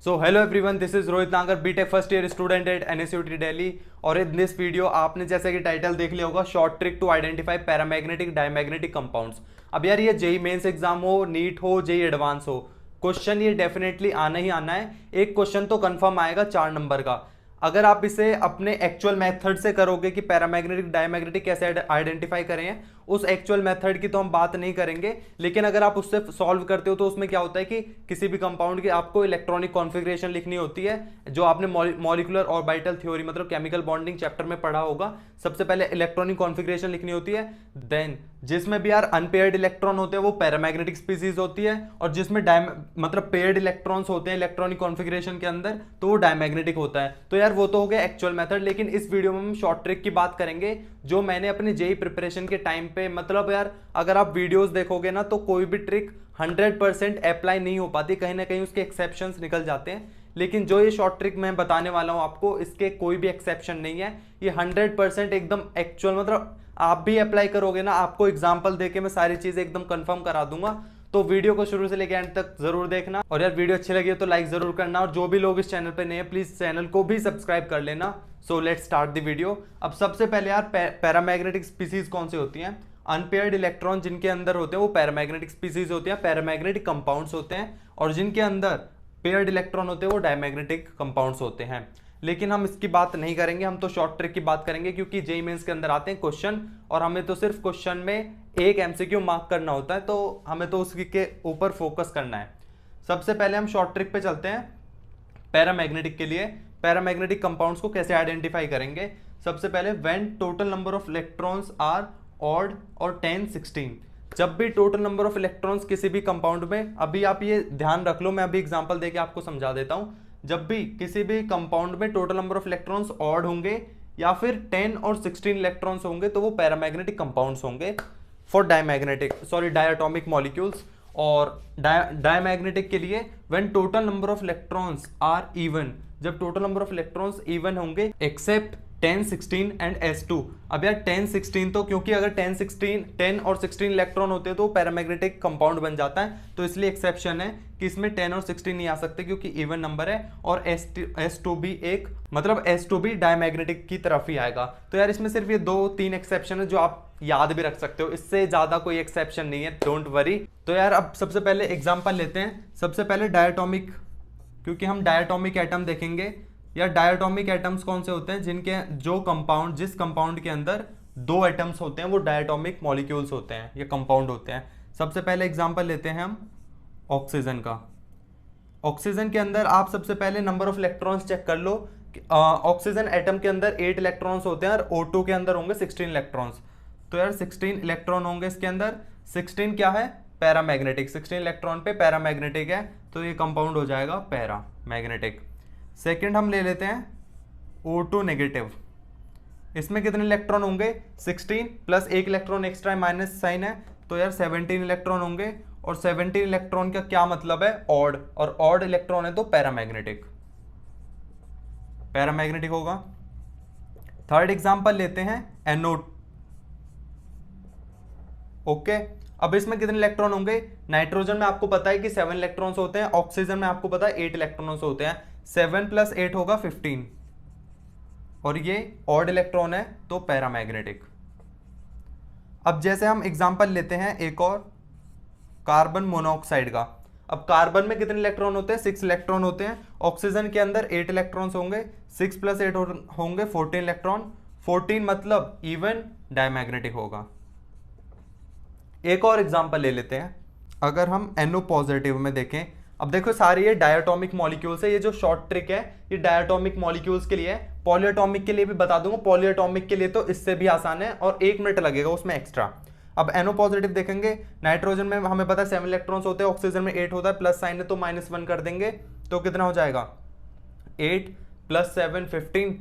So hello everyone, this is Rohit Nagar, BTech first year student at NSUT Delhi. और in this video आपने जैसे कि title देख लिया होगा, short trick to identify paramagnetic diamagnetic compounds. अब यार ये जेई मेंस एग्जाम हो, नीट हो, जेई एडवांस हो, क्वेश्चन ये डेफिनेटली आना ही आना है। एक क्वेश्चन तो कंफर्म आएगा 4 नंबर का। अगर आप इसे अपने एक्चुअल मेथड से करोगे कि पैरामैग्नेटिक डायमैग्नेटिक कैसे आइडेंटिफाई करें, उस एक्चुअल मेथड की तो हम बात नहीं करेंगे। लेकिन अगर आप उससे सॉल्व करते हो तो उसमें क्या होता है कि किसी भी कंपाउंड की आपको इलेक्ट्रॉनिक कॉन्फ़िगरेशन लिखनी होती है, जो आपने मॉलिक्यूलर ऑर्बिटल थ्योरी मतलब केमिकल बॉन्डिंग चैप्टर में पढ़ा होगा। सबसे पहले इलेक्ट्रॉनिक कॉन्फ़िगरेशन लिखनी होती है, देन जिसमें भी यार अनपेयर्ड इलेक्ट्रॉन होते हैं वो पैरामैग्नेटिक स्पीसीज होती है, और जिसमें मतलब पेयर्ड इलेक्ट्रॉन्स होते हैं इलेक्ट्रॉनिक कॉन्फ़िगरेशन के अंदर तो वो डायमैग्नेटिक होता है। तो यार वो तो हो गया एक्चुअल मेथड। लेकिन इस वीडियो में हम शॉर्ट ट्रिक की बात करेंगे जो मैंने अपने जेई प्रिपरेशन के टाइम पे, मतलब यार अगर आप वीडियोस देखोगे ना तो कोई भी ट्रिक 100% अप्लाई नहीं हो पाती, कहीं ना कहीं उसके एक्सेप्शंस निकल जाते हैं। लेकिन जो ये शॉर्ट ट्रिक मैं बताने वाला हूं आपको, इसके कोई भी एक्सेप्शन नहीं है, ये 100% एकदम एक्चुअल, मतलब आप भी अप्लाई करोगे ना, आपको एग्जाम्पल देके मैं सारी चीजें एकदम कंफर्म करा दूंगा। तो वीडियो को शुरू से लेकर एंड तक जरूर देखना, और यार वीडियो अच्छी लगी हो तो लाइक जरूर करना, और जो भी लोग इस चैनल पे नए हैं प्लीज चैनल को भी सब्सक्राइब कर लेना। So let's start the video. अब सबसे पहले यार पैरामैग्नेटिक स्पीसीज कौन सी होती हैं? अनपेयर्ड इलेक्ट्रॉन जिनके अंदर होते हैं वो पैरामैग्नेटिक स्पीसीज होती हैं, पैरामैग्नेटिक कंपाउंड्स होते हैं। और जिनके अंदर पेयर्ड इलेक्ट्रॉन होते हैं वो डायमैग्नेटिक कंपाउंड्स होते हैं। लेकिन हम इसकी बात नहीं करेंगे, हम तो शॉर्ट ट्रिक की बात करेंगे, क्योंकि जेईई मेंस के अंदर आते हैं क्वेश्चन और हमें तो सिर्फ क्वेश्चन में एक एमसीक्यू मार्क करना होता है, तो हमें तो उसके ऊपर फोकस करना है। सबसे पहले हम शॉर्ट ट्रिक पे चलते हैं। पैरामैग्नेटिक के लिए पैरामैग्नेटिक कंपाउंड्स को कैसे आइडेंटिफाई करेंगे? सबसे पहले when total number of electrons are odd और 10 16, जब भी टोटल नंबर ऑफ इलेक्ट्रॉन्स किसी भी कंपाउंड में, अभी आप ये ध्यान रख लो, मैं अभी एग्जांपल देके आपको समझा देता हूं। जब भी किसी भी कंपाउंड में total number of electrons odd होंगे या फिर 10 और 16 इलेक्ट्रॉन्स होंगे तो वो पैरामैग्नेटिक कंपाउंड्स होंगे फॉर डायटोमिक मॉलिक्यूल्स। और डायमैग्नेटिक के लिए when total number of electrons are even, जब total number of electrons even होंगे एक्सेप्ट 10 16 एंड S2। अब यार 10 16 तो, क्योंकि अगर 10 और 16 इलेक्ट्रॉन होते हैं तो पैरामैग्नेटिक कंपाउंड बन जाता है, तो इसलिए एक्सेप्शन है कि इसमें 10 और 16 नहीं आ सकते क्योंकि इवन नंबर है। और S2 भी एक, मतलब S2 भी डायमैग्नेटिक की तरफ ही आएगा। तो यार इसमें सिर्फ ये 2-3 एक्सेप्शन है जो आप याद भी रख सकते हो, इससे ज्यादा कोई एक्सेप्शन नहीं है, डोंट वरी। तो यार अब सबसे पहले एग्जाम्पल लेते हैं। सबसे पहले डायटोमिक, क्योंकि हम डायटोमिक एटम देखेंगे। या डायटोमिक एटम्स कौन से होते हैं? जिस कंपाउंड के अंदर 2 एटम्स होते हैं वो डायटोमिक मॉलिक्यूल्स होते हैं, ये कंपाउंड होते हैं। सबसे पहले एग्जांपल लेते हैं हम ऑक्सीजन का। ऑक्सीजन के अंदर आप सबसे पहले नंबर ऑफ इलेक्ट्रॉन्स चेक कर लो। ऑक्सीजन एटम के अंदर 8 इलेक्ट्रॉन्स होते हैं और O2 के अंदर होंगे 16 इलेक्ट्रॉन्स। तो यार 16 इलेक्ट्रॉन होंगे इसके अंदर। 16 क्या है? पैरामैग्नेटिक। 16 इलेक्ट्रॉन पे पैरामैग्नेटिक है, तो ये कंपाउंड हो जाएगा पैरामैग्नेटिक। सेकेंड हम ले लेते हैं O2 नेगेटिव। इसमें कितने इलेक्ट्रॉन होंगे? 16 प्लस एक इलेक्ट्रॉन एक्स्ट्रा माइनस साइन है, तो यार 17 इलेक्ट्रॉन होंगे। और 17 इलेक्ट्रॉन का क्या मतलब है? ऑड, और ऑड इलेक्ट्रॉन है तो पैरामैग्नेटिक होगा। थर्ड एग्जांपल लेते हैं NO। ओके, अब इसमें कितने इलेक्ट्रॉन होंगे? नाइट्रोजन में आपको पता है कि 7 इलेक्ट्रॉन्स होते हैं, ऑक्सीजन में आपको पता है 8 इलेक्ट्रॉन्स होते हैं। 7 + 8 होगा 15, और ये ऑड इलेक्ट्रॉन है तो पैरामैग्नेटिक। अब जैसे हम एग्जांपल लेते हैं एक और, कार्बन मोनोऑक्साइड का। अब कार्बन में कितने इलेक्ट्रॉन होते हैं? 6 इलेक्ट्रॉन होते हैं। ऑक्सीजन के अंदर 8 इलेक्ट्रॉन्स होंगे, 6 + 8 होंगे 14 इलेक्ट्रॉन। 14 मतलब इवन डायमैग्नेटिक होगा। एक और एग्जांपल ले लेते हैं। अगर हम NO पॉजिटिव में देखें, अब देखो सारी ये डायटोमिक मॉलिक्यूल्स है, ये जो शॉर्ट ट्रिक है ये डायटोमिक मॉलिक्यूल्स के लिए है। पॉलीएटॉमिक के लिए भी बता दूंगा, पॉलीएटॉमिक के लिए तो इससे भी आसान है और 1 मिनट लगेगा उसमें एक्स्ट्रा। अब NO पॉजिटिव देखेंगे, नाइट्रोजन में हमें पता है 7 इलेक्ट्रॉन्स होते हैं, ऑक्सीजन में 8 होता है, प्लस साइन है तो -1 कर देंगे, तो कितना हो जाएगा? 8 + 7 15,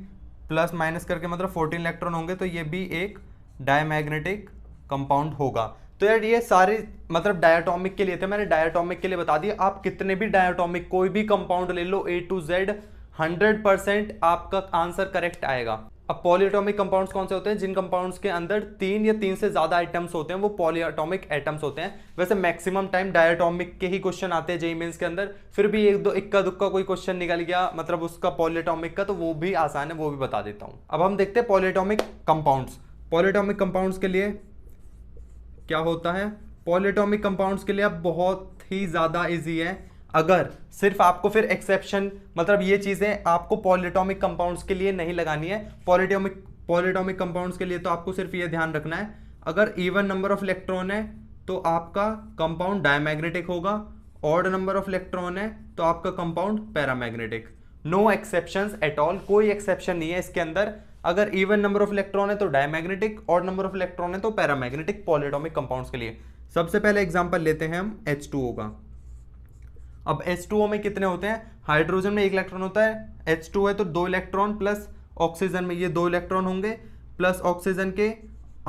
प्लस माइनस करके मतलब 14 इलेक्ट्रॉन होंगे, तो ये भी एक डायमैग्नेटिक कंपाउंड होगा। तो यार ये सारे मतलब डायटोमिक के लिए थे, मैंने डायटोमिक के लिए बता दिया। आप कितने भी डायटोमिक कोई भी कंपाउंड ले लो A to Z, 100% आपका आंसर करेक्ट आएगा। अब पॉलीएटॉमिक कंपाउंड्स कौन से होते हैं? जिन कंपाउंड्स के अंदर 3 या 3 से ज्यादा आइटम्स होते हैं वो पॉलीएटॉमिक एटम्स होते हैं। वैसे मैक्सिमम टाइम डायटॉमिक के ही क्वेश्चन आते हैं जेईई मेंस के अंदर, फिर भी एक दो इक्का दुक्का कोई क्वेश्चन निकल गया मतलब उसका पॉलीएटॉमिक का, तो वो भी आसान है, वो भी बता देता हूं। अब हम देखते हैं पॉलीएटॉमिक कंपाउंड्स। पॉलीएटॉमिक कंपाउंड्स के लिए क्या होता है? पॉलीएटॉमिक कंपाउंड्स के लिए अब बहुत ही ज्यादा इजी है। अगर सिर्फ आपको फिर एक्सेप्शन मतलब ये चीजें आपको पॉलीएटॉमिक कंपाउंड्स के लिए नहीं लगानी है, पॉलीएटॉमिक कंपाउंड्स के लिए तो आपको सिर्फ ये ध्यान रखना है, अगर इवन नंबर ऑफ इलेक्ट्रॉन है तो आपका कंपाउंड डायमैग्नेटिक होगा, ऑड नंबर ऑफ इलेक्ट्रॉन है तो आपका compound paramagnetic. No exceptions at all, कोई एक्सेप्शन नहीं है इसके अंदर। अगर इवन नंबर ऑफ इलेक्ट्रॉन है तो diamagnetic, odd number of electron है तो पैरामैग्नेटिक पॉलीएटॉमिक कंपाउंड्स के लिए। सबसे पहले एग्जांपल लेते हैं हम H2O का। अब H2O में कितने होते हैं? हाइड्रोजन में 1 इलेक्ट्रॉन होता है, H2 है तो 2 इलेक्ट्रॉन, प्लस ऑक्सीजन में ये 2 इलेक्ट्रॉन होंगे, प्लस ऑक्सीजन के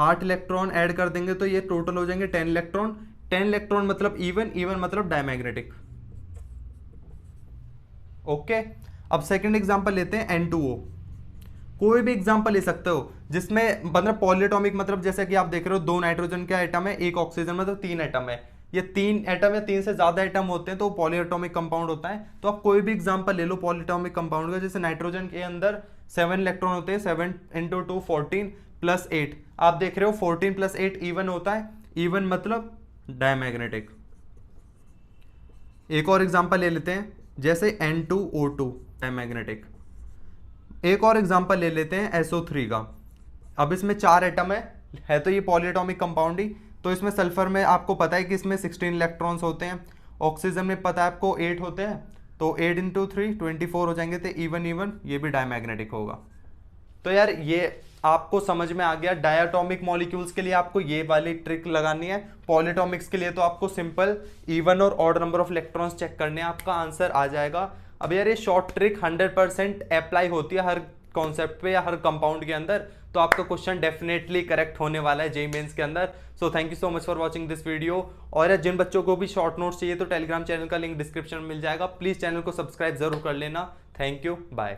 8 इलेक्ट्रॉन ऐड कर देंगे तो ये टोटल हो जाएंगे 10 इलेक्ट्रॉन। 10 इलेक्ट्रॉन मतलब इवन, इवन मतलब डायमैग्नेटिक। ओके, अब सेकंड एग्जांपल लेते हैं N2O। कोई भी एग्जांपल ले सकते हो जिसमें मतलब पॉलीएटॉमिक मतलब जैसे कि आप देख रहे हो 2 नाइट्रोजन का एटम है, 1 ऑक्सीजन मतलब 3 एटम है। ये 3 एटम या 3 से ज्यादा एटम होते हैं तो पॉलीएटॉमिक कंपाउंड होता है। तो आप कोई भी एग्जांपल ले लो पॉलीएटॉमिक कंपाउंड का, जैसे नाइट्रोजन के अंदर 7 इलेक्ट्रॉन होते हैं, 7 × 2 14 प्लस 8। आप देख रहे हो 14 प्लस 8 इवन होता है, इवन मतलब डायमैग्नेटिक। एक और एग्जांपल ले लेते हैं, जैसे N2O2 डायमैग्नेटिक। एक और एग्जांपल ले लेते हैं SO3 का। अब इसमें 4 एटम है तो ये पॉलीएटॉमिक कंपाउंड ही। तो इसमें सल्फर में आपको पता है कि इसमें 16 इलेक्ट्रॉन्स होते हैं, ऑक्सीजन में पता है आपको 8 होते हैं, तो 8 × 3 24 हो जाएंगे, तो इवन इवन ये भी डायमैग्नेटिक होगा। तो यार ये आपको समझ में आ गया। डायटॉमिक मॉलिक्यूल्स के लिए आपको ये वाली ट्रिक लगानी है, पॉलीएटॉमिक्स के लिए तो आपको सिंपल इवन और odd number of electrons check करने हैं, आपका आंसर आ जाएगा। अब यार ये शॉर्ट ट्रिक 100% अप्लाई होती है हर कॉन्सेप्ट पे या हर कंपाउंड के अंदर, तो आपका क्वेश्चन डेफिनेटली करेक्ट होने वाला है जेईई मेंस के अंदर। So thank you so much for watching this video. और यार जिन बच्चों को भी शॉर्ट नोट्स चाहिए तो टेलीग्राम चैनल का लिंक डिस्क्रिप्शन में मिल जाएगा, प्लीज चैनल को सब्सक्राइब जरूर कर लेना। Thank you, bye.